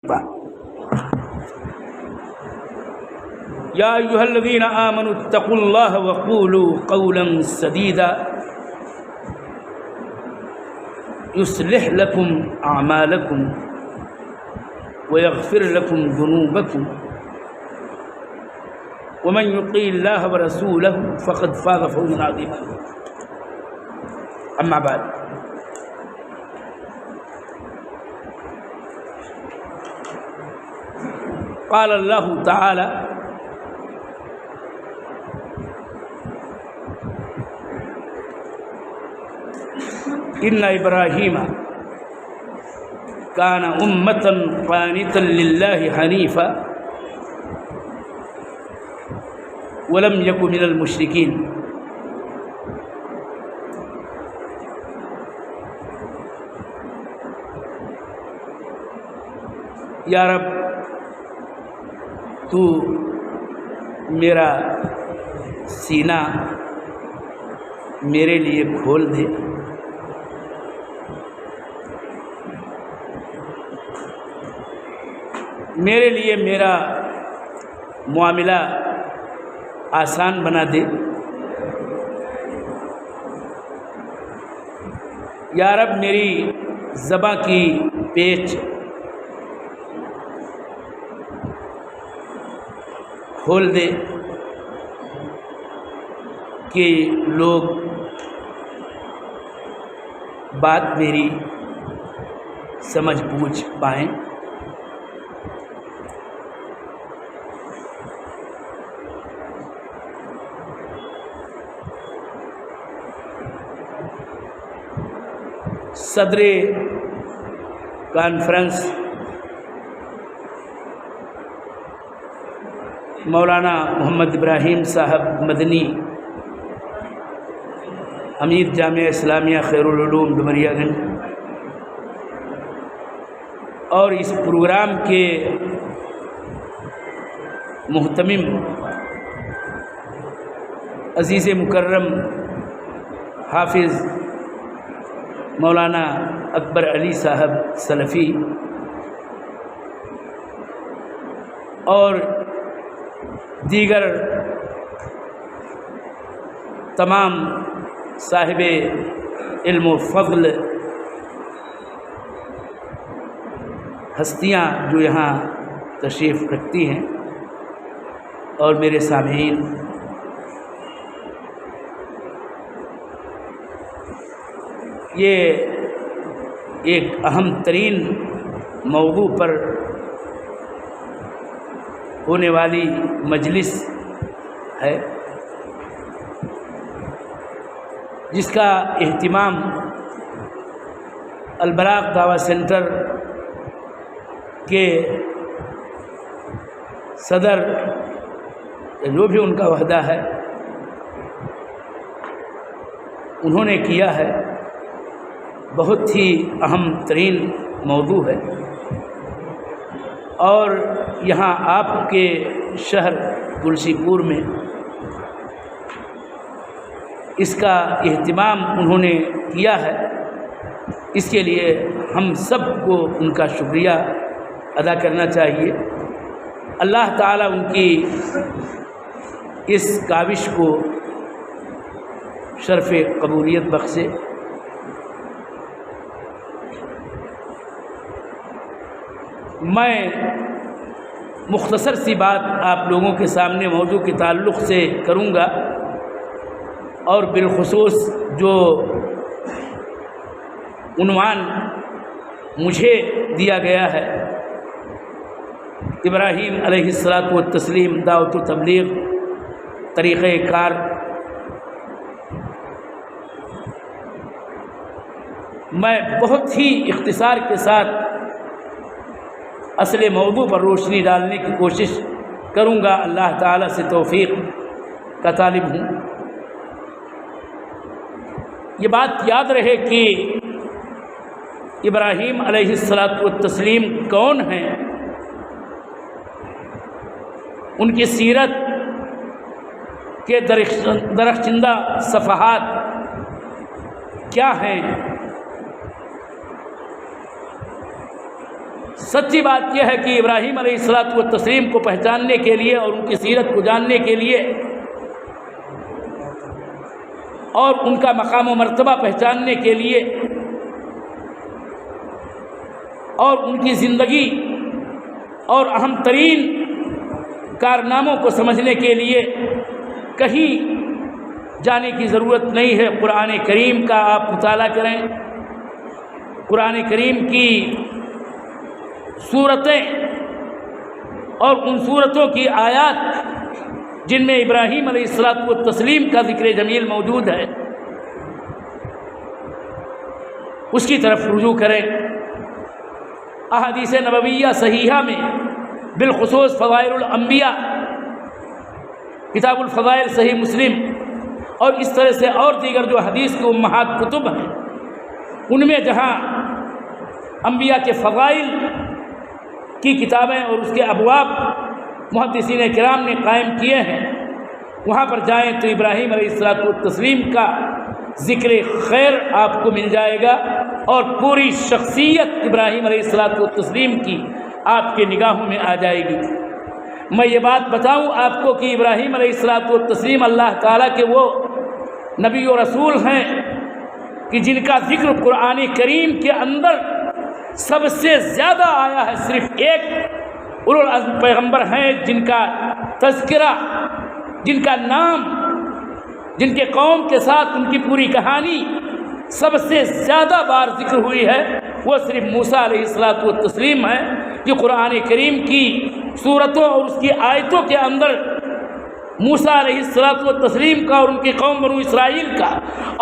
یا ایھا الذین آمنوا اتقوا اللہ وقولوا قولا سدیدا یصلح لکم اعمالکم ویغفر لکم ذنوبکم ومن یطع اللہ ورسولہ فقد فاز فوزا عظیما اما بعد قال اللہ تعالی ان ابراہیم کان امۃ قانتا للہ حنیفا ولم یک من المشرکین۔ یا رب تو میرا سینہ میرے لیے کھول دے، میرے لیے میرا معاملہ آسان بنا دے۔ یا رب میری زباں کی پیچ کھول دے کہ لوگ بات میری سمجھ بوجھ پائیں۔ صدر کانفرنس مولانا محمد ابراہیم صاحب مدنی، امیر جامعہ اسلامیہ خیر العلوم ڈمریا گنج، اور اس پروگرام کے محتمم عزیز مکرم حافظ مولانا اکبر علی صاحب سلفی، اور دیگر تمام صاحب علم و فضل ہستیاں جو یہاں تشریف رکھتی ہیں، اور میرے سامعین، یہ ایک اہم ترین موضوع پر ہونے والی مجلس ہے، جس کا اہتمام البراق دعویٰ سینٹر کے صدر جو بھی ان کا عہدہ ہے انہوں نے کیا ہے۔ بہت ہی اہم ترین موضوع ہے، اور یہاں آپ کے شہر تلسی پور میں اس کا اہتمام انہوں نے کیا ہے۔ اس کے لیے ہم سب کو ان کا شکریہ ادا کرنا چاہیے۔ اللہ تعالیٰ ان کی اس کاوش کو شرف قبولیت بخشے۔ میں مختصر سی بات آپ لوگوں کے سامنے موضوع کے تعلق سے کروں گا، اور بالخصوص جو عنوان مجھے دیا گیا ہے، ابراہیم علیہ الصلاۃ والتسلیم دعوت و تبلیغ طریقہ کار، میں بہت ہی اختصار کے ساتھ اصل موضوع پر روشنی ڈالنے کی کوشش کروں گا۔ اللہ تعالیٰ سے توفیق کا طالب ہوں۔ یہ بات یاد رہے کہ ابراہیم علیہ الصلاۃ والتسلیم کون ہیں، ان کی سیرت کے درخشندہ صفحات کیا ہیں، سچی بات یہ ہے کہ ابراہیم علیہ الصلوۃ والتسلیم کو پہچاننے کے لیے اور ان کی سیرت کو جاننے کے لیے اور ان کا مقام و مرتبہ پہچاننے کے لیے اور ان کی زندگی اور اہم ترین کارناموں کو سمجھنے کے لیے کہیں جانے کی ضرورت نہیں ہے۔ قرآن کریم کا آپ مطالعہ کریں، قرآن کریم کی سورتیں اور ان سورتوں کی آیات جن میں ابراہیم علیہ الصلوۃ والتسلیم کا ذکر جمیل موجود ہے، اس کی طرف رجوع کریں۔ احادیث نبویہ صحیحہ میں بالخصوص فضائل الانبیاء، کتاب الفضائل صحیح مسلم اور اس طرح سے اور دیگر جو حدیث کے امہات کتب ہیں، ان میں جہاں انبیاء کے فضائل کی کتابیں اور اس کے ابواب محدثین کرام نے قائم کیے ہیں، وہاں پر جائیں تو ابراہیم علیہ الصلوۃ والتسلیم کا ذکر خیر آپ کو مل جائے گا اور پوری شخصیت ابراہیم علیہ الصلوۃ والتسلیم کی آپ کے نگاہوں میں آ جائے گی۔ میں یہ بات بتاؤں آپ کو کہ ابراہیم علیہ الصلوۃ والتسلیم اللہ تعالیٰ کے وہ نبی و رسول ہیں کہ جن کا ذکر قرآن کریم کے اندر سب سے زیادہ آیا ہے۔ صرف ایک اولو العزم پیغمبر ہیں جن کا تذکرہ، جن کا نام، جن کے قوم کے ساتھ ان کی پوری کہانی سب سے زیادہ بار ذکر ہوئی ہے، وہ صرف موسیٰ علیہ الصلوۃ والتسلیم ہیں کہ قرآن کریم کی سورتوں اور اس کی آیتوں کے اندر موسیٰ علیہ الصلوۃ والتسلیم کا اور ان کی قوم بنو اسرائیل کا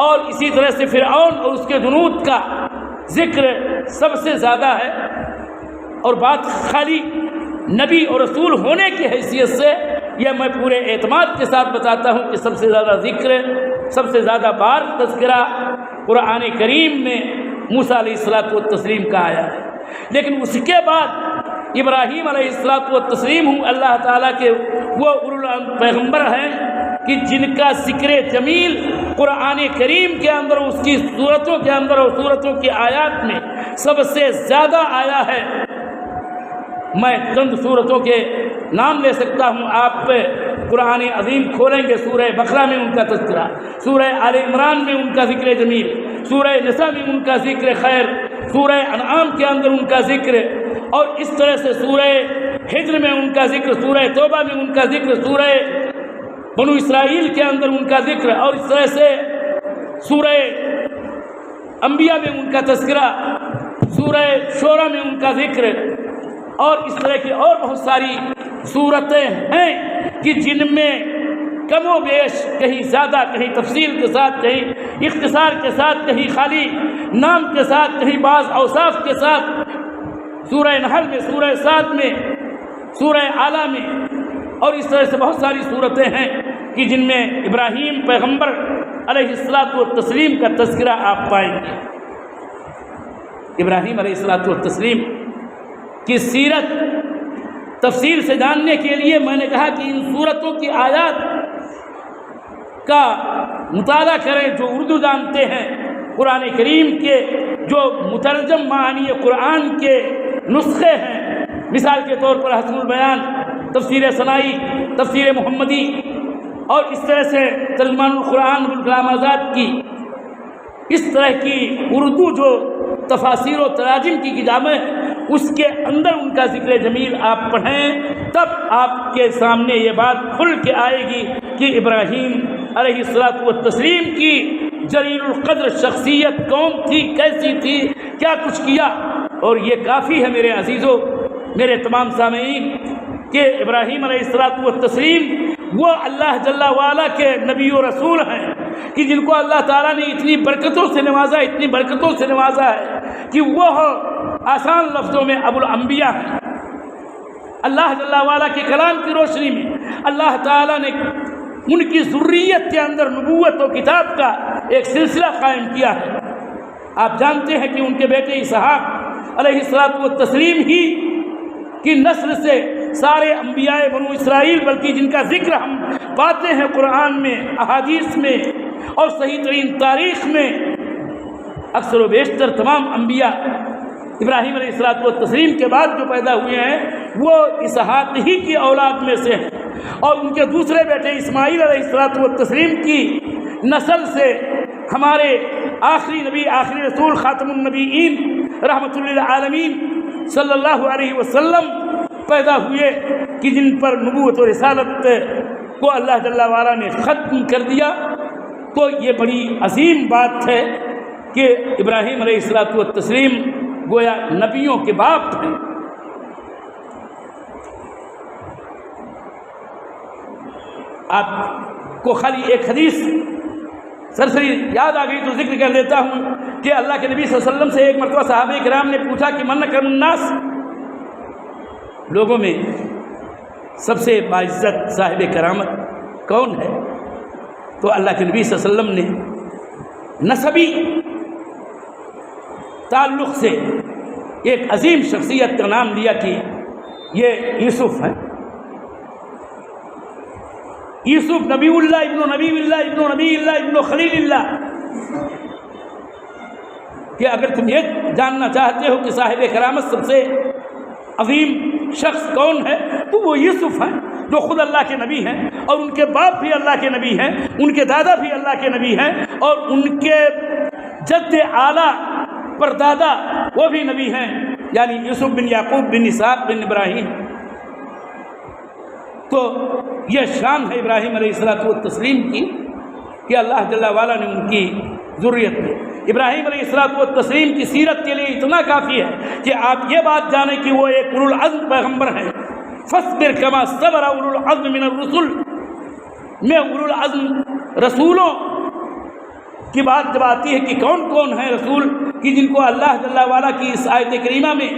اور اسی طرح سے فرعون اور اس کے جنود کا ذکر سب سے زیادہ ہے۔ اور بات خالی نبی اور رسول ہونے کی حیثیت سے یہ میں پورے اعتماد کے ساتھ بتاتا ہوں کہ سب سے زیادہ ذکر، سب سے زیادہ بار تذکرہ قرآن کریم میں موسیٰ علیہ الصلوۃ والتسلیم کا آیا ہے۔ لیکن اس کے بعد ابراہیم علیہ الصلوۃ والتسلیم اللہ تعالیٰ کے وہ اولو العزم پیغمبر ہیں کہ جن کا ذکر جمیل قرآن کریم کے اندر، اس کی صورتوں کے اندر اور صورتوں کی آیات میں سب سے زیادہ آیا ہے۔ میں چند صورتوں کے نام لے سکتا ہوں، آپ پہ قرآن عظیم کھولیں گے، سورہ بقرہ میں ان کا تذکرہ، سورہ آل عمران میں ان کا ذکر جمیل، سورہ نساء میں ان کا ذکر خیر، سورہ انعام کے اندر ان کا ذکر، اور اس طرح سے سورہ ہجر میں ان کا ذکر، سورہ توبہ میں ان کا ذکر، سورہ بنو اسرائیل کے اندر ان کا ذکر، اور اس طرح سے سورہ انبیاء میں ان کا تذکرہ، سورہ شورى میں ان کا ذکر، اور اس طرح کی اور بہت ساری صورتیں ہیں کہ جن میں کم و بیش کہیں زیادہ، کہیں تفصیل کے ساتھ، کہیں اختصار کے ساتھ، کہیں خالی نام کے ساتھ، کہیں بعض اوصاف کے ساتھ، سورہ نحل میں، سورہ صاد میں، سورہ اعلیٰ میں، اور اس طرح سے بہت ساری صورتیں ہیں کہ جن میں ابراہیم پیغمبر علیہ الصلوۃ والتسلیم کا تذکرہ آپ پائیں گے۔ ابراہیم علیہ الصلوۃ والتسلیم کی سیرت تفصیل سے جاننے کے لیے میں نے کہا کہ ان صورتوں کی آیات کا مطالعہ کریں۔ جو اردو جانتے ہیں، قرآن کریم کے جو مترجم معانی قرآن کے نسخے ہیں، مثال کے طور پر حسن البیان، تفسیر سنائی، تفسیر محمدی، اور اس طرح سے ترجمان القرآن ابوالکلام آزاد کی اس طرح کی اردو جو تفاسیر و تراجم کی کتابیں، اس کے اندر ان کا ذکر جمیل آپ پڑھیں، تب آپ کے سامنے یہ بات کھل کے آئے گی کہ ابراہیم علیہ الصلوۃ والتسلیم کی جلیل القدر شخصیت کون تھی، کیسی تھی، کیا کچھ کیا۔ اور یہ کافی ہے میرے عزیزوں، میرے تمام سامعین، کہ ابراہیم علیہ الصلوۃ والتسلیم وہ اللہ جل وعلا کے نبی و رسول ہیں کہ جن کو اللہ تعالیٰ نے اتنی برکتوں سے نوازا، اتنی برکتوں سے نوازا ہے کہ وہ آسان لفظوں میں ابو الانبیاء ہیں۔ اللہ جل وعلا کے کلام کی روشنی میں اللہ تعالیٰ نے ان کی ذریت کے اندر نبوت و کتاب کا ایک سلسلہ قائم کیا ہے۔ آپ جانتے ہیں کہ ان کے بیٹے اسحاق علیہ الصلوۃ والتسلیم ہی کی نسل سے سارے انبیاء بنو اسرائیل، بلکہ جن کا ذکر ہم پاتے ہیں قرآن میں، احادیث میں اور صحیح ترین تاریخ میں، اکثر و بیشتر تمام انبیاء ابراہیم علیہ الصلوۃ والتسلیم کے بعد جو پیدا ہوئے ہیں وہ اسحاق ہی کی اولاد میں سے ہیں، اور ان کے دوسرے بیٹے اسماعیل علیہ الصلوۃ والتسلیم کی نسل سے ہمارے آخری نبی، آخری رسول، خاتم النبیین، رحمۃ للعالمین صلی اللہ علیہ وسلم پیدا ہوئے، کہ جن پر نبوت و رسالت کو اللہ جل وعلا نے ختم کر دیا۔ تو یہ بڑی عظیم بات ہے کہ ابراہیم علیہ الصلوۃ والتسلیم گویا نبیوں کے باپ ہیں۔ آپ کو خالی ایک حدیث سرسری یاد آ گئی تو ذکر کر دیتا ہوں کہ اللہ کے نبی صلی اللہ علیہ وسلم سے ایک مرتبہ صحابہ کرام نے پوچھا کہ من اکرم الناس، لوگوں میں سب سے باعزت صاحب کرامت کون ہے؟ تو اللہ کے نبی صلی اللہ علیہ وسلم نے نسبی تعلق سے ایک عظیم شخصیت کا نام لیا کہ یہ یوسف ہے۔ یوسف نبی اللہ ابن نبی اللہ ابن نبی اللہ ابن خلیل اللہ، کہ اگر تم یہ جاننا چاہتے ہو کہ صاحب کرامت سب سے عظیم شخص کون ہے تو وہ یوسف ہیں، جو خود اللہ کے نبی ہیں، اور ان کے باپ بھی اللہ کے نبی ہیں، ان کے دادا بھی اللہ کے نبی ہیں، اور ان کے جد اعلیٰ پر دادا وہ بھی نبی ہیں، یعنی یوسف بن یعقوب بن اسحاق بن ابراہیم۔ تو یہ شان ہے ابراہیم علیہ الصلوۃ والتسلیم کی کہ اللہ جل وعلا نے ان کی ذریت میں ابراہیم علیہ الصلوۃ والتسلیم کی سیرت کے لیے اتنا کافی ہے کہ آپ یہ بات جانیں کہ وہ ایک اولو العزم پیغمبر ہیں۔ فاصبر کما صبر اولو العزم من الرسل، میں اولو العزم رسولوں کی بات جب آتی ہے کہ کون کون ہیں رسول کہ جن کو اللہ جل وعلا کی اس آیت کریمہ میں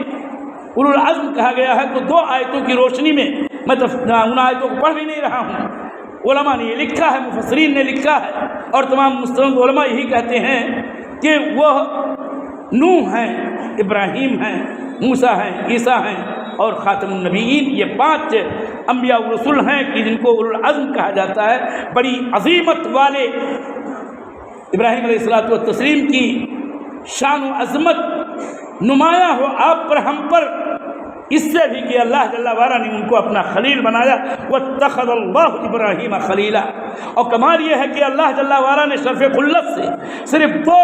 اولو العزم کہا گیا ہے، تو دو آیتوں کی روشنی میں میں ان آیتوں کو پڑھ بھی نہیں رہا ہوں، علماء نے یہ لکھا ہے، مفسرین نے لکھا ہے، اور تمام مستند علماء یہی کہتے ہیں کہ وہ نوح ہیں، ابراہیم ہیں، موسیٰ ہیں، عیسیٰ ہیں اور خاتم النبیین، یہ 5 انبیاء و رسول ہیں کہ جن کو اولو العزم کہا جاتا ہے۔ بڑی عظیمت والے ابراہیم علیہ الصلوۃ والتسلیم کی شان و عظمت نمایاں ہو آپ پر، ہم پر، اس سے بھی کہ اللہ جل وعلا نے ان کو اپنا خلیل بنایا۔ واتخذ اللہ ابراہیم خلیلا، اور کمال یہ ہے کہ اللہ جل وعلا نے شرف خلت سے صرف 2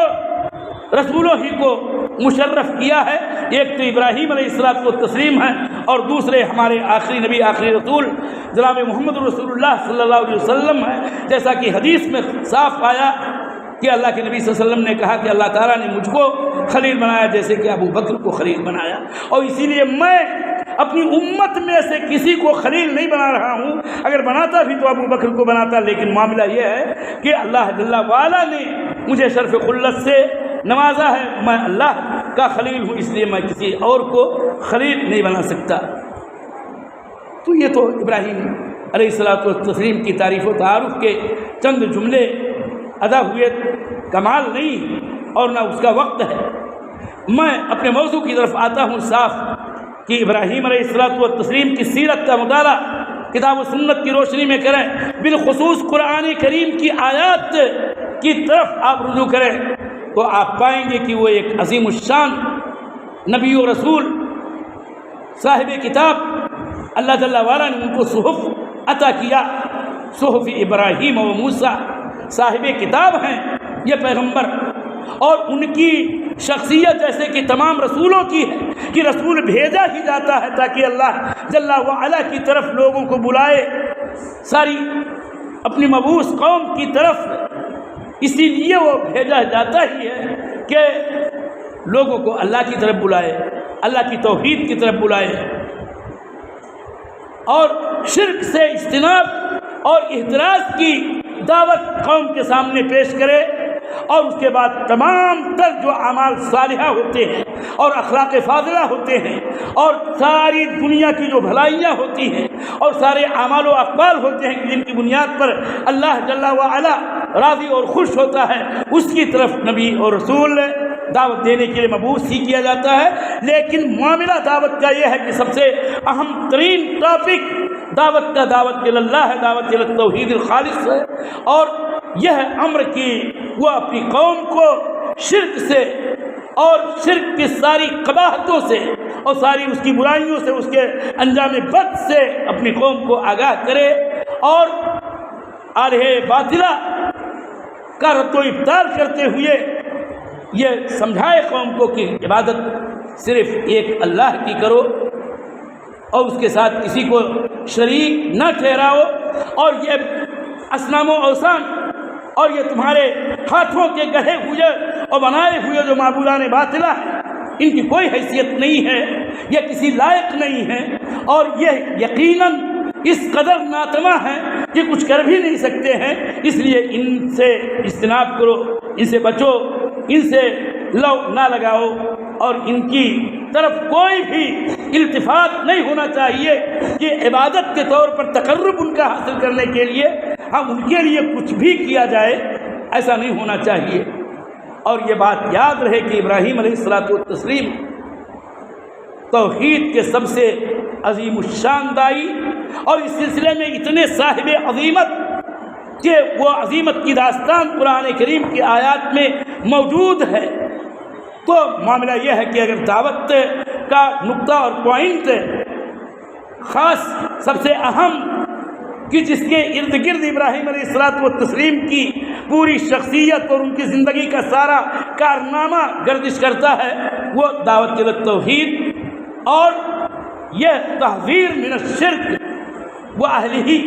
رسولوں ہی کو مشرف کیا ہے، ایک تو ابراہیم علیہ الصلوۃ والتسلیم ہیں، اور دوسرے ہمارے آخری نبی، آخری رسول جناب محمد رسول اللہ صلی اللہ علیہ وسلم ہیں۔ جیسا کہ حدیث میں صاف آیا کہ اللہ کے نبی صلی اللہ علیہ وسلم نے کہا کہ اللہ تعالیٰ نے مجھ کو خلیل بنایا جیسے کہ ابو بکر کو خلیل بنایا، اور اسی لیے میں اپنی امت میں سے کسی کو خلیل نہیں بنا رہا ہوں، اگر بناتا بھی تو ابو بکر کو بناتا، لیکن معاملہ یہ ہے کہ اللہ جل وعلا نے مجھے شرف خلت سے نوازا ہے، میں اللہ کا خلیل ہوں، اس لیے میں کسی اور کو خلیل نہیں بنا سکتا۔ تو یہ تو ابراہیم علیہ الصلوۃ والتسلیم کی تعریف و تعارف کے چند جملے ادا ہوئے، کمال نہیں اور نہ اس کا وقت ہے۔ میں اپنے موضوع کی طرف آتا ہوں صاف کہ ابراہیم علیہ الصلوۃ والتسلیم کی سیرت کا مطالعہ کتاب و سنت کی روشنی میں کریں، بالخصوص قرآن کریم کی آیات کی طرف آپ رجوع کریں تو آپ پائیں گے کہ وہ ایک عظیم الشان نبی و رسول صاحب کتاب، اللہ جل وعلا نے ان کو صحف عطا کیا، صحف ابراہیم و موسیٰ، صاحب کتاب ہیں یہ پیغمبر، اور ان کی شخصیت جیسے کہ تمام رسولوں کی ہے کہ رسول بھیجا ہی جاتا ہے تاکہ اللہ جل وعلا کی طرف لوگوں کو بلائے، ساری اپنی مبعوث قوم کی طرف، اسی لیے وہ بھیجا جاتا ہی ہے کہ لوگوں کو اللہ کی طرف بلائے، اللہ کی توحید کی طرف بلائے، اور شرک سے اجتناب اور احتراز کی دعوت قوم کے سامنے پیش کرے، اور اس کے بعد تمام تر جو اعمال صالحہ ہوتے ہیں اور اخلاق فاضلہ ہوتے ہیں اور ساری دنیا کی جو بھلائیاں ہوتی ہیں اور سارے اعمال و اقوال ہوتے ہیں جن کی بنیاد پر اللہ جل وعلا راضی اور خوش ہوتا ہے، اس کی طرف نبی اور رسول دعوت دینے کے لیے مبعوث ہی کیا جاتا ہے۔ لیکن معاملہ دعوت کا یہ ہے کہ سب سے اہم ترین ٹاپک دعوت کا دعوت اللہ ہے، دعوت توحید الخالص ہے، اور یہ امر کی وہ اپنی قوم کو شرک سے اور شرک کی ساری قباحتوں سے اور ساری اس کی برائیوں سے، اس کے انجام بد سے اپنی قوم کو آگاہ کرے، اور آلہہ باطلہ کا رد و ابطال کرتے ہوئے یہ سمجھائے قوم کو کہ عبادت صرف ایک اللہ کی کرو اور اس کے ساتھ کسی کو شریک نہ ٹھہراؤ، اور یہ اصنام و اوثان اور یہ تمہارے ہاتھوں کے گڑھے ہوئے اور بنائے ہوئے جو معبودان باطلہ ہیں، ان کی کوئی حیثیت نہیں ہے، یہ کسی لائق نہیں ہے، اور یہ یقیناً اس قدر ناتما ہیں کہ کچھ کر بھی نہیں سکتے ہیں۔ اس لیے ان سے اجتناب کرو، ان سے بچو، ان سے لو نہ لگاؤ، اور ان کی طرف کوئی بھی التفات نہیں ہونا چاہیے کہ عبادت کے طور پر تقرب ان کا حاصل کرنے کے لیے ہم ان کے لیے کچھ بھی کیا جائے، ایسا نہیں ہونا چاہیے۔ اور یہ بات یاد رہے کہ ابراہیم علیہ الصلوۃ والتسلیم توحید کے سب سے عظیم الشان دائی، اور اس سلسلے میں اتنے صاحب عظیمت کہ وہ عظیمت کی داستان قرآن کریم کی آیات میں موجود ہے۔ تو معاملہ یہ ہے کہ اگر دعوت کا نقطہ اور پوائنٹ خاص سب سے اہم کہ جس کے ارد گرد ابراہیم علیہ الصلوۃ والتسلیم کی پوری شخصیت اور ان کی زندگی کا سارا کارنامہ گردش کرتا ہے، وہ دعوت توحید اور یہ تحذیر من الشرک و اہلہ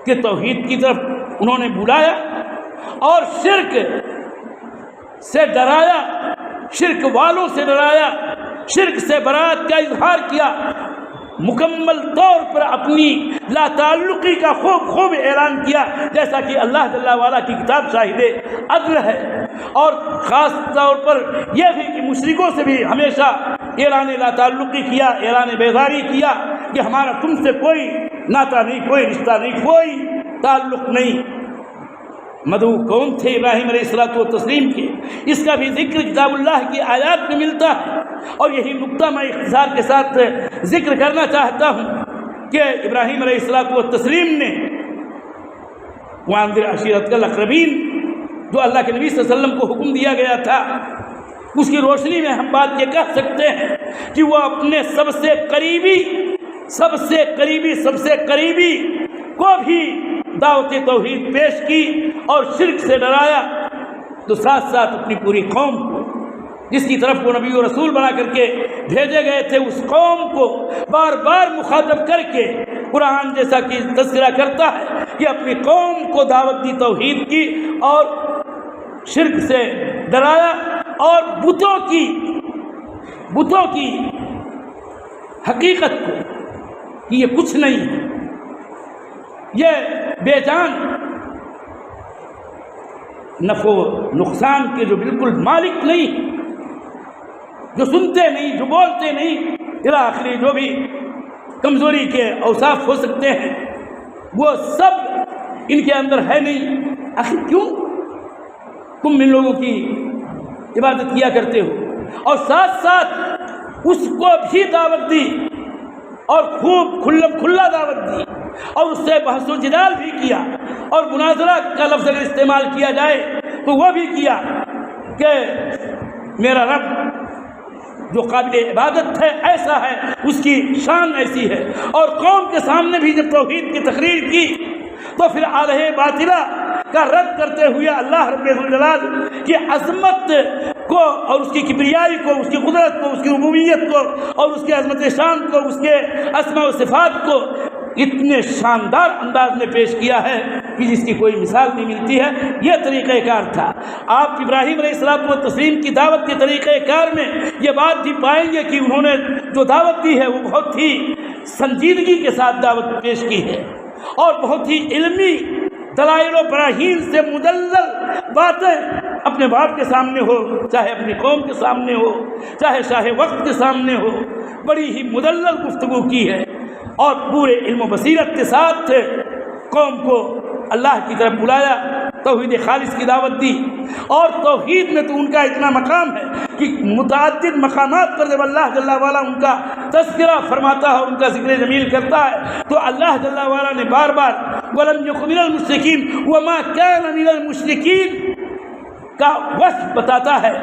کہ توحید کی طرف انہوں نے بلایا اور شرک سے ڈرایا، شرک والوں سے ڈرایا، شرک سے برات کا اظہار کیا، مکمل طور پر اپنی لا تعلقی کا خوب اعلان کیا، جیسا کہ اللہ جل وعلا کی کتاب شاہد عدل ہے۔ اور خاص طور پر یہ بھی کہ مشرکوں سے بھی ہمیشہ اعلان لا تعلقی کیا، اعلان بیزاری کیا کہ ہمارا تم سے کوئی ناتا نہیں، کوئی رشتہ نہیں، کوئی تعلق نہیں۔ مدعو قوم تھے ابراہیم علیہ الصلوۃ والتسلیم کے، اس کا بھی ذکر کتاب اللہ کی آیات میں ملتا ہے، اور یہی نقطہ میں اختصار کے ساتھ ذکر کرنا چاہتا ہوں کہ ابراہیم علیہ الصلوۃ والتسلیم نے وانذر عشیرتک الاقربین جو اللہ کے نبی صلی اللہ علیہ وسلم کو حکم دیا گیا تھا، اس کی روشنی میں ہم بات یہ کہہ سکتے ہیں کہ وہ اپنے سب سے قریبی کو بھی دعوت توحید پیش کی اور شرک سے ڈرایا، تو ساتھ ساتھ اپنی پوری قوم کو جس کی طرف وہ نبی و رسول بنا کر کے بھیجے گئے تھے، اس قوم کو بار بار مخاطب کر کے قرآن جیسا کہ تذکرہ کرتا ہے کہ اپنی قوم کو دعوت دی توحید کی اور شرک سے ڈرایا، اور بتوں کی حقیقت کو کہ یہ کچھ نہیں ہے، یہ بے جان نفع و نقصان کے جو بالکل مالک نہیں، جو سنتے نہیں، جو بولتے نہیں، الی آخری جو بھی کمزوری کے اوصاف ہو سکتے ہیں وہ سب ان کے اندر ہے نہیں۔ آخر کیوں تم ان لوگوں کی عبادت کیا کرتے ہو؟ اور ساتھ ساتھ اس کو بھی دعوت دی اور خوب کھلا دعوت دی، اور اس سے بحث و جدال بھی کیا، اور مناظرہ کا لفظ اگر استعمال کیا جائے تو وہ بھی کیا کہ میرا رب جو قابل عبادت ہے ایسا ہے، اس کی شان ایسی ہے۔ اور قوم کے سامنے بھی جب توحید کی تقریر کی تو پھر آلہہ باطلہ کا رد کرتے ہوئے اللہ رب الجلال کی عظمت کو اور اس کی کبریائی کو، اس کی قدرت کو، اس کی ربوبیت کو اور اس کے عظمت شان کو، اس کے اسماء و صفات کو اتنے شاندار انداز میں پیش کیا ہے کہ جس کی کوئی مثال نہیں ملتی ہے۔ یہ طریقہ کار تھا۔ آپ ابراہیم علیہ الصلوۃ والتسلیم کی دعوت کے طریقہ کار میں یہ بات بھی پائیں گے کہ انہوں نے جو دعوت دی ہے وہ بہت ہی سنجیدگی کے ساتھ دعوت پیش کی ہے، اور بہت ہی علمی دلائل و براہین سے مدلل باتیں اپنے باپ کے سامنے ہو، چاہے اپنی قوم کے سامنے ہو، چاہے شاہ وقت کے سامنے ہو، بڑی ہی مدلل گفتگو کی ہے، اور پورے علم و بصیرت کے ساتھ قوم کو اللہ کی طرف بلایا، توحید خالص کی دعوت دی۔ اور توحید میں تو ان کا اتنا مقام ہے کہ متعدد مقامات پر جب اللہ جل وعلا ان کا تذکرہ فرماتا ہے اور ان کا ذکر جمیل کرتا ہے تو اللہ جل وعلا نے بار بار وَلَمْ يَكُنْ مِنَ الْمُشْرِكِينَ وَمَا كَانَ مِنَ الْمُشْرِكِينَ کا وصف بتاتا ہے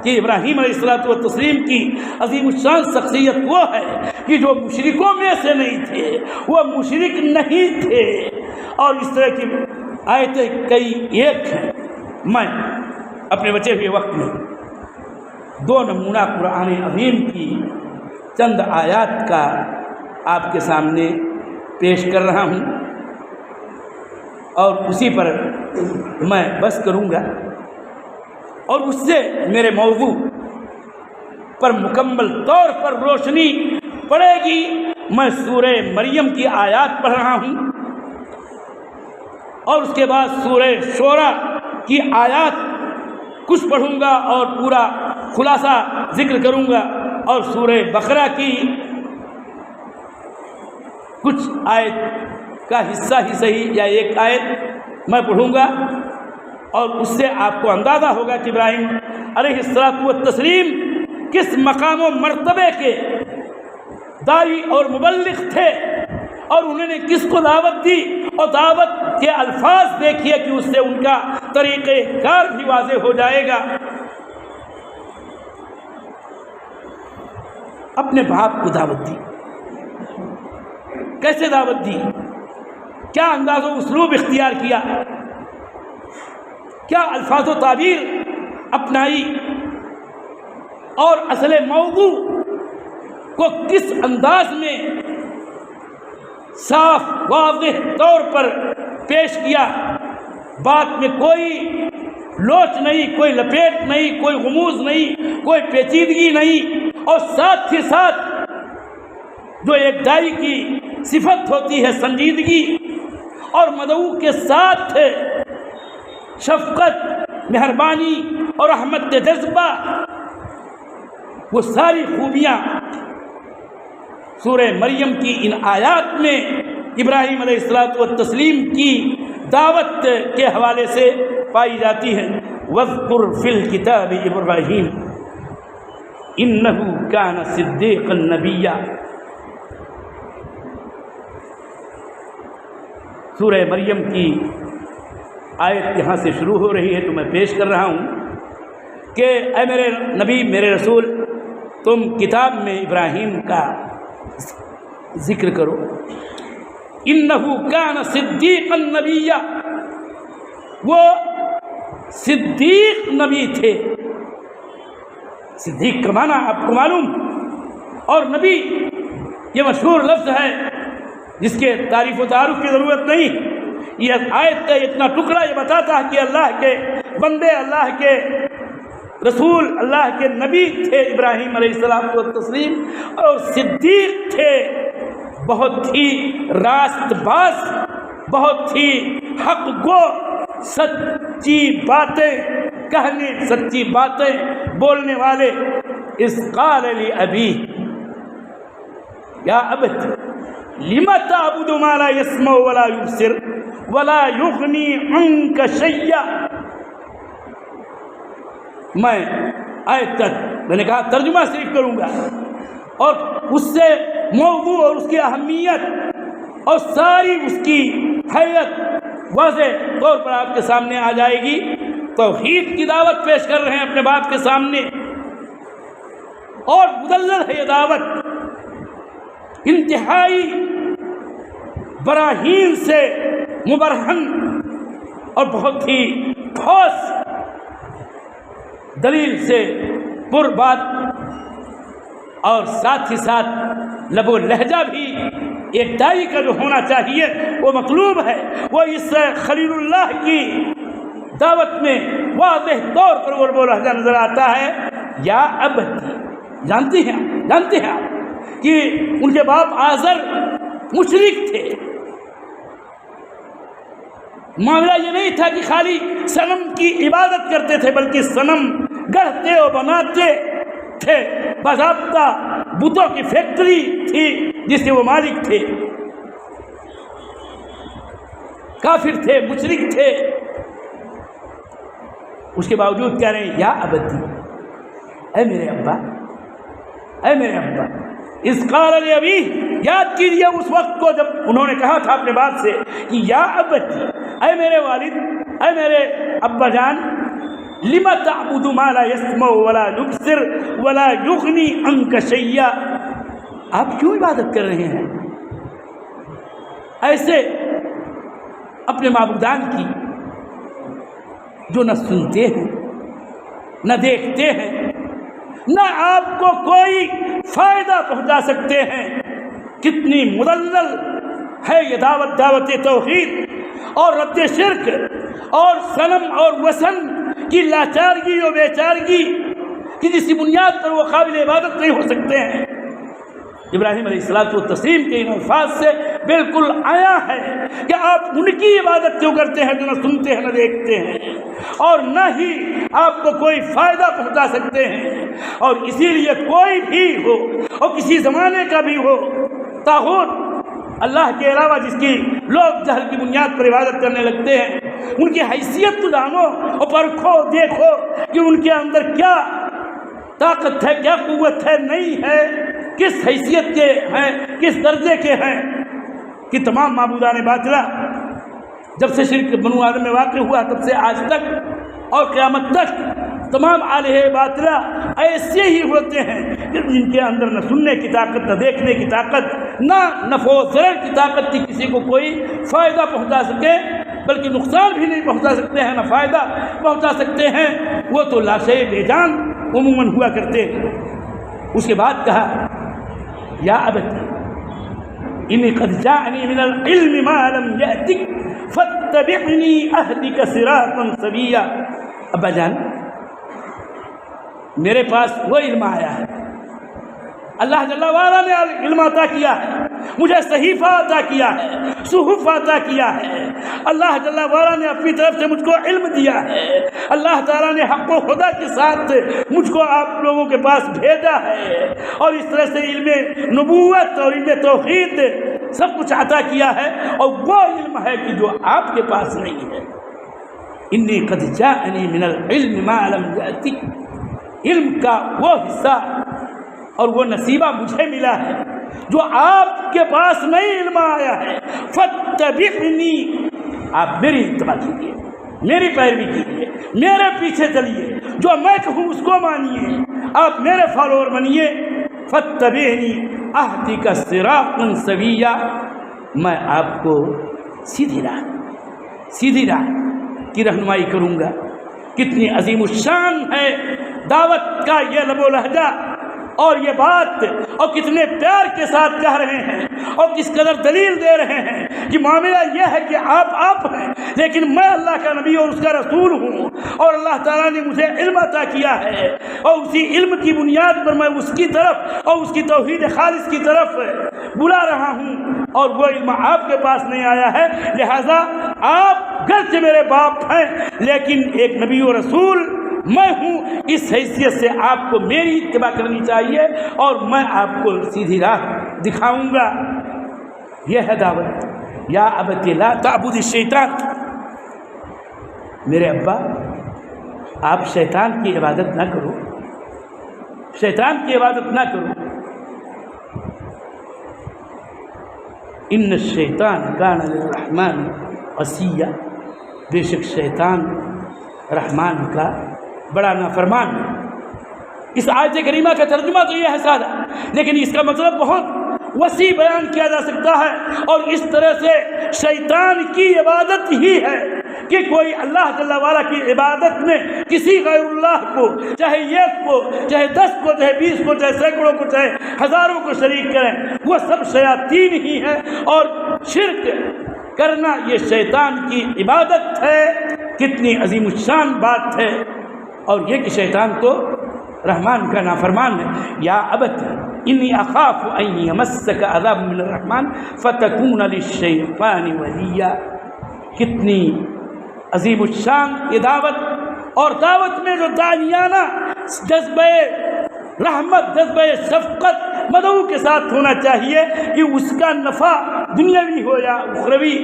کہ ابراہیم علیہ الصلوۃ والتسلیم کی عظیم الشان شخصیت وہ ہے کہ جو مشرکوں میں سے نہیں تھے، وہ مشرک نہیں تھے۔ اور اس طرح کی آیتیں کئی ایک ہیں۔ میں اپنے بچے ہوئے وقت میں 2 نمونہ قرآن عظیم کی چند آیات کا آپ کے سامنے پیش کر رہا ہوں، اور اسی پر میں بس کروں گا، اور اس سے میرے موضوع پر مکمل طور پر روشنی پڑے گی۔ میں سورہ مریم کی آیات پڑھ رہا ہوں، اور اس کے بعد سورہ شورى کی آیات کچھ پڑھوں گا اور پورا خلاصہ ذکر کروں گا، اور سورہ بقرہ کی کچھ آیت کا حصہ ہی صحیح یا ایک آیت میں پڑھوں گا، اور اس سے آپ کو اندازہ ہوگا کہ ابراہیم علیہ الصلوۃ والتسلیم کس مقام و مرتبے کے داعی اور مبلغ تھے، اور انہوں نے کس کو دعوت دی، اور دعوت کے الفاظ دیکھیے کہ اس سے ان کا طریقہ کار بھی واضح ہو جائے گا۔ اپنے باپ کو دعوت دی، کیسے دعوت دی، کیا انداز و اسلوب اختیار کیا، کیا الفاظ و تعبیر اپنائی، اور اصل موضوع کو کس انداز میں صاف واضح طور پر پیش کیا۔ بات میں کوئی لوچ نہیں، کوئی لپیٹ نہیں، کوئی غموض نہیں، کوئی پیچیدگی نہیں، اور ساتھ ہی ساتھ جو ایک داعی کی صفت ہوتی ہے سنجیدگی، اور مدعو کے ساتھ شفقت، مہربانی اور رحمت کا جذبہ، وہ ساری خوبیاں سورہ مریم کی ان آیات میں ابراہیم علیہ الصلوۃ والتسلیم کی دعوت کے حوالے سے پائی جاتی ہیں۔ وَاذْكُرْ فِي الْكِتَابِ إِبْرَاهِيمَ إِنَّهُ كَانَ صِدِّيقًا نَبِيًّا۔ سورہ مریم کی آیت یہاں سے شروع ہو رہی ہے، تو میں پیش کر رہا ہوں کہ اے میرے نبی، میرے رسول، تم کتاب میں ابراہیم کا ذکر کرو۔ انہ کان صدیقا نبیا، وہ صدیق نبی تھے۔ صدیق کا معنی آپ کو معلوم، اور نبی یہ مشہور لفظ ہے جس کے تعریف و تعارف کی ضرورت نہیں۔ یہ آیت کا اتنا ٹکڑا یہ بتاتا ہے کہ اللہ کے بندے، اللہ کے رسول، اللہ کے نبی تھے ابراہیم علیہ السلام والتسلیم، اور صدیق تھے، بہت ہی راست باز، بہت ہی حق گو، سچی باتیں کہنے، سچی باتیں بولنے والے۔ اذ قال لأبیہ یا ابت لم تعبد ما لا يسمع ولا يبصر ولا يغني عنك شيئا۔ میں آیت تک میں نے کہا ترجمہ صرف کروں گا، اور اس سے موضوع اور اس کی اہمیت اور ساری اس کی حیت واضح طور پر آپ کے سامنے آ جائے گی۔ توحید کی دعوت پیش کر رہے ہیں اپنے باپ کے سامنے، اور مدلل ہے یہ دعوت، انتہائی براہین سے مبرہن اور بہت ہی ٹھوس دلیل سے پر بات، اور ساتھ ہی ساتھ لب و لہجہ بھی ایک داعی کا جو ہونا چاہیے وہ مطلوب ہے۔ وہ اس خلیل اللہ کی دعوت میں واضح طور پر وہ لہجہ نظر آتا ہے، یا ابتی۔ جانتے ہیں آپ کہ ان کے باپ آزر مشرک تھے۔ معاملہ یہ نہیں تھا کہ خالی صنم کی عبادت کرتے تھے، بلکہ صنم گڑھتے اور بناتے تھے، باضابطہ بتوں کی فیکٹری تھی جس کے وہ مالک تھے۔ کافر تھے، مشرک تھے، اس کے باوجود کہہ رہے ہیں یا ابتی، اے میرے ابا، اے میرے ابا۔ اذ قال لأبیہ، یاد کیجیے اس وقت کو جب انہوں نے کہا تھا اپنے باپ سے کہ یا ابتی، اے میرے والد، اے میرے ابا جان، لما تعبد ما لا يسمع ولا يبصر ولا یغنی عنک شیئا، آپ کیوں عبادت کر رہے ہیں ایسے اپنے معبودان کی جو نہ سنتے ہیں نہ دیکھتے ہیں نہ آپ کو کوئی فائدہ پہنچا سکتے ہیں؟ کتنی مدلل ہے یہ دعوت توحید اور رد شرک اور صنم اور وثن کی لاچارگی اور بیچارگی کہ جس کی بنیاد پر وہ قابل عبادت نہیں ہو سکتے ہیں۔ ابراہیم علیہ الصلوۃ والتسلیم کے ان الفاظ سے بالکل آیا ہے کہ آپ ان کی عبادت کیوں کرتے ہیں جو نہ سنتے ہیں نہ دیکھتے ہیں اور نہ ہی آپ کو کوئی فائدہ پہنچا سکتے ہیں، اور اسی لیے کوئی بھی ہو اور کسی زمانے کا بھی ہو، طاغوت اللہ کے علاوہ جس کی لوگ جہل کی بنیاد پر عبادت کرنے لگتے ہیں، ان کی حیثیت تو جانو اور پرکھو دیکھو کہ ان کے اندر کیا طاقت ہے، کیا قوت ہے، نہیں ہے، کس حیثیت کے ہیں، کس درجے کے ہیں۔ کہ تمام معبودان باطلہ جب سے شرک بنو آدم میں واقع ہوا تب سے آج تک اور قیامت تک تمام آلہہ باطلہ ایسے ہی ہوتے ہیں جن کے اندر نہ سننے کی طاقت، نہ دیکھنے کی طاقت، نہ نفع و ضرر کی طاقت کی کسی کو کوئی فائدہ پہنچا سکے، بلکہ نقصان بھی نہیں پہنچا سکتے ہیں نہ فائدہ پہنچا سکتے ہیں۔ وہ تو لاشیں بے جان عموماً ہوا کرتے ہیں۔ اس کے بعد کہا یا ابتی انی قد جاءنی من العلم ما لم یأتک فاتبعنی اہدک صراطا سویا۔ ابا جان، میرے پاس وہ علم آیا ہے، اللہ جل وعلا نے علم عطا کیا ہے، مجھے صحیفہ عطا کیا ہے، صحف عطا کیا ہے، اللہ جل وعلا نے اپنی طرف سے مجھ کو علم دیا ہے، اللہ تعالیٰ نے حق و خدا کے ساتھ مجھ کو آپ لوگوں کے پاس بھیجا ہے، اور اس طرح سے علم نبوت اور علم توحید سب کچھ عطا کیا ہے، اور وہ علم ہے کہ جو آپ کے پاس نہیں ہے۔ انی قد جاءنی من العلم ما لم یأتک، علم کا وہ حصہ اور وہ نصیبہ مجھے ملا ہے جو آپ کے پاس نہیں علم آیا ہے۔ فاتبعنی، آپ میری اتباع کیجیے، میری پیروی کیجیے، میرے پیچھے چلیے، جو میں کہوں اس کو مانیے، آپ میرے فالوور بنیے۔ فاتبعنی اہدک صراطا سویا، میں آپ کو سیدھی راہ کی رہنمائی کروں گا۔ کتنی عظیم الشان ہے دعوت کا یہ لب و لہجہ اور یہ بات، اور کتنے پیار کے ساتھ کہہ رہے ہیں اور کس قدر دلیل دے رہے ہیں کہ معاملہ یہ ہے کہ آپ ہیں، لیکن میں اللہ کا نبی اور اس کا رسول ہوں، اور اللہ تعالیٰ نے مجھے علم عطا کیا ہے، اور اسی علم کی بنیاد پر میں اس کی طرف اور اس کی توحید خالص کی طرف بلا رہا ہوں، اور وہ علم آپ کے پاس نہیں آیا ہے۔ لہذا آپ گرچہ میرے باپ ہیں لیکن ایک نبی و رسول میں ہوں، اس حیثیت سے آپ کو میری اتباع کرنی چاہیے، اور میں آپ کو سیدھی راہ دکھاؤں گا۔ یہ ہے دعوت۔ یا ابت لا تعبد الشیطان، میرے ابا آپ شیطان کی عبادت نہ کرو، شیطان کی عبادت نہ کرو۔ ان الشیطان کان للرحمن عصیا، بے شک شیطان رحمان کا بڑا نافرمان ہے۔ اس آیت کریمہ کا ترجمہ تو یہ ہے سادہ، لیکن اس کا مطلب بہت وسیع بیان کیا جا سکتا ہے، اور اس طرح سے شیطان کی عبادت ہی ہے کہ کوئی اللہ جل وعلا کی عبادت میں کسی غیر اللہ کو، چاہے ایک کو، چاہے 10 کو، چاہے 20 کو، چاہے سینکڑوں کو، چاہے ہزاروں کو شریک کریں، وہ سب شیاطین ہی ہیں، اور شرک کرنا یہ شیطان کی عبادت ہے۔ کتنی عظیم الشان بات ہے، اور یہ کہ شیطان تو رحمان کا نافرمان ہے۔ یا ابت انی اخاف ان یمسک عذاب من الرحمن فتکون للشیطان ولیا۔ کتنی عظیم الشان یہ دعوت، اور دعوت میں جو داعیانہ جذبہ رحمت، جذبہ شفقت مدعو کے ساتھ ہونا چاہیے کہ اس کا نفع دنیاوی ہو یا اخروی،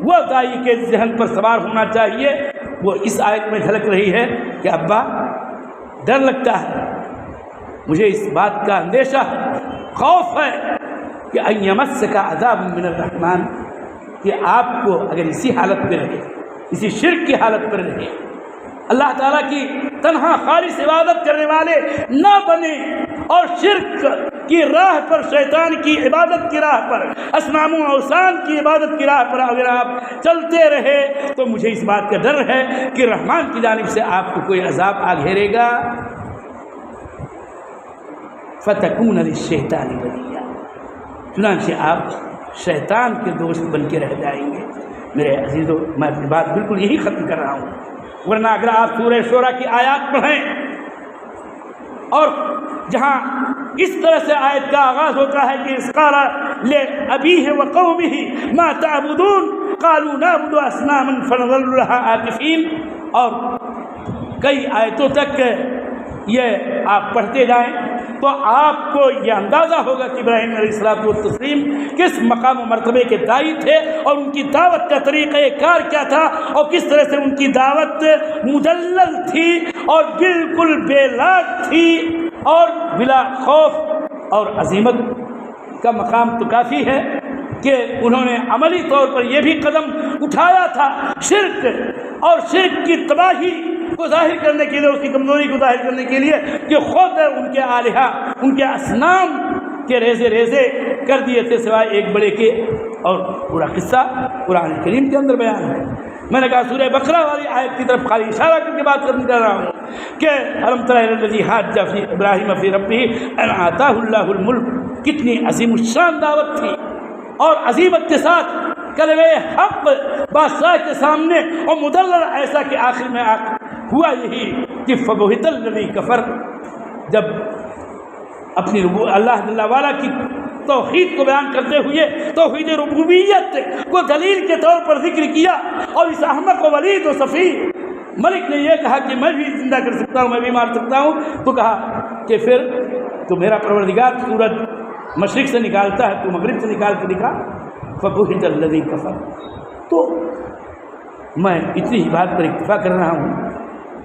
وہ داعی کے ذہن پر سوار ہونا چاہیے۔ وہ اس آیت میں جھلک رہی ہے کہ ابا ڈر لگتا ہے، مجھے اس بات کا اندیشہ خوف ہے کہ ان یمسک عذاب من الرحمن، کہ آپ کو اگر اسی حالت پہ رہے، اسی شرک کی حالت پر رہے، اللہ تعالیٰ کی تنہا خالص عبادت کرنے والے نہ بنے اور شرک کی راہ پر، شیطان کی عبادت کی راہ پر، اصنام و اوثان کی عبادت کی راہ پر اگر آپ چلتے رہے تو مجھے اس بات کا ڈر ہے کہ رحمان کی جانب سے آپ کو کوئی عذاب آ گھیرے گا۔ فَتَكُونَ لِلشَّيْطَانِ وَلِيًّا، چنانچہ آپ شیطان کے دوست بن کے رہ جائیں گے۔ میرے عزیزو، میں اپنی بات بالکل یہی ختم کر رہا ہوں، ورنہ اگر آپ سورہ شورى کی آیات پڑھیں اور جہاں اس طرح سے آیت کا آغاز ہوتا ہے کہ اِذْ قَالَ لِأَبِيهِ وَقَوْمِهِ مَا تَعْبُدُونَ قَالُوا نَعْبُدُ أَصْنَامًا فَنَظَلُّ لَهَا عَاكِفِينَ، اور کئی آیتوں تک یہ آپ پڑھتے جائیں تو آپ کو یہ اندازہ ہوگا کہ ابراہیم علیہ الصلوۃ والتسلیم کس مقام و مرتبے کے داعی تھے اور ان کی دعوت کا طریقہ کار کیا تھا، اور کس طرح سے ان کی دعوت مدلل تھی اور بالکل بے لاگ تھی اور بلا خوف اور عزیمت کا مقام تو کافی ہے کہ انہوں نے عملی طور پر یہ بھی قدم اٹھایا تھا شرک اور شرک کی تباہی کو ظاہر کرنے کے لیے، اس کی کمزوری کو ظاہر کرنے کے لیے کہ خود ان کے آلہہ، ان کے اصنام کے ریزے ریزے کر دیے تھے سوائے ایک بڑے کے، اور پورا قصہ قرآن کریم کے اندر بیان ہے۔ میں نے کہا سورہ بقرہ والی آیت کی طرف خالی اشارہ کر کے بات ختم کر رہا ہوں کہ الم تر الی الذی حاج فی ابراہیم فی ربہ ان آتاہ اللہ الملک، کتنی عظیم الشان دعوت تھی اور عظیمت کے ساتھ کلمہ حق بادشاہ کے سامنے، اور مدلل ایسا کہ آخر میں ہوا یہی کہ فبہت الذی کفر، جب اپنی اللہ جل وعلا کی توحید کو بیان کرتے ہوئے توحید ربوبیت کو دلیل کے طور پر ذکر کیا، اور اس احمق و ولید و سفیہ ملک نے یہ کہا کہ میں بھی زندہ کر سکتا ہوں، میں بھی مار سکتا ہوں، تو کہا کہ پھر تو میرا پروردگار سورج مشرق سے نکالتا ہے، تو مغرب سے نکال کے دکھا، فبہت الذی کفر۔ تو میں اتنی ہی بات پر اکتفا کر رہا ہوں،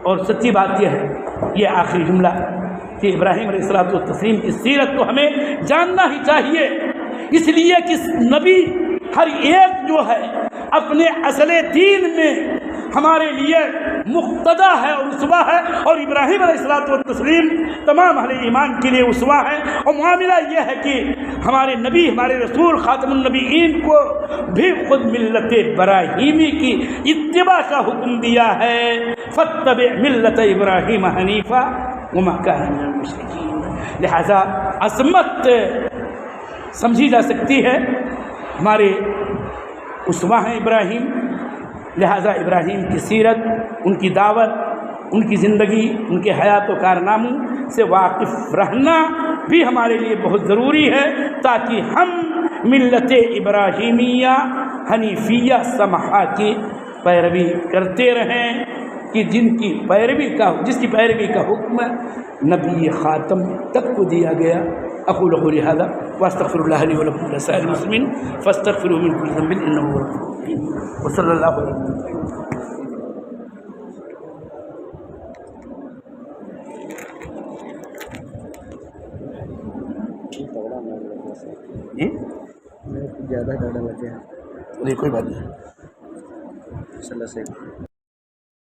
اور سچی بات یہ ہے، یہ آخری جملہ کہ ابراہیم علیہ الصلوۃ والتسلیم کی سیرت کو ہمیں جاننا ہی چاہیے، اس لیے کہ نبی ہر ایک جو ہے اپنے اصل دین میں ہمارے لیے مقتدا ہے اور اسوہ ہے، اور ابراہیم علیہ الصلوۃ والتسلیم تمام اہل ایمان کے لیے اسوہ ہے۔ اور معاملہ یہ ہے کہ ہمارے نبی، ہمارے رسول خاتم النبیین کو بھی خود ملت ابراہیمی کی اتباع کا حکم دیا ہے، فاتبع ملت ابراہیم حنیفا وما کان من المشرکین۔ لہذا عظمت سمجھی جا سکتی ہے، ہمارے اسوہ ہیں ابراہیم، لہذا ابراہیم کی سیرت، ان کی دعوت، ان کی زندگی، ان کے حیات و کارناموں سے واقف رہنا بھی ہمارے لیے بہت ضروری ہے، تاکہ ہم ملت ابراہیمیہ حنیفیہ سمحہ کی پیروی کرتے رہیں، کہ جس کی پیروی کا حکم نبی خاتم تک کو دیا گیا۔ اقول قولی ھذا واستغفر اللہ لی ولکم ولسائر المسلمین فاستغفروہ من کل ذنب انہ هو الغفور الرحیم، وصلی اللہ علیہ وسلم۔ زیادہ ڈاڑا لگے ہیں، کوئی بات نہیں۔ صلی اللہ سے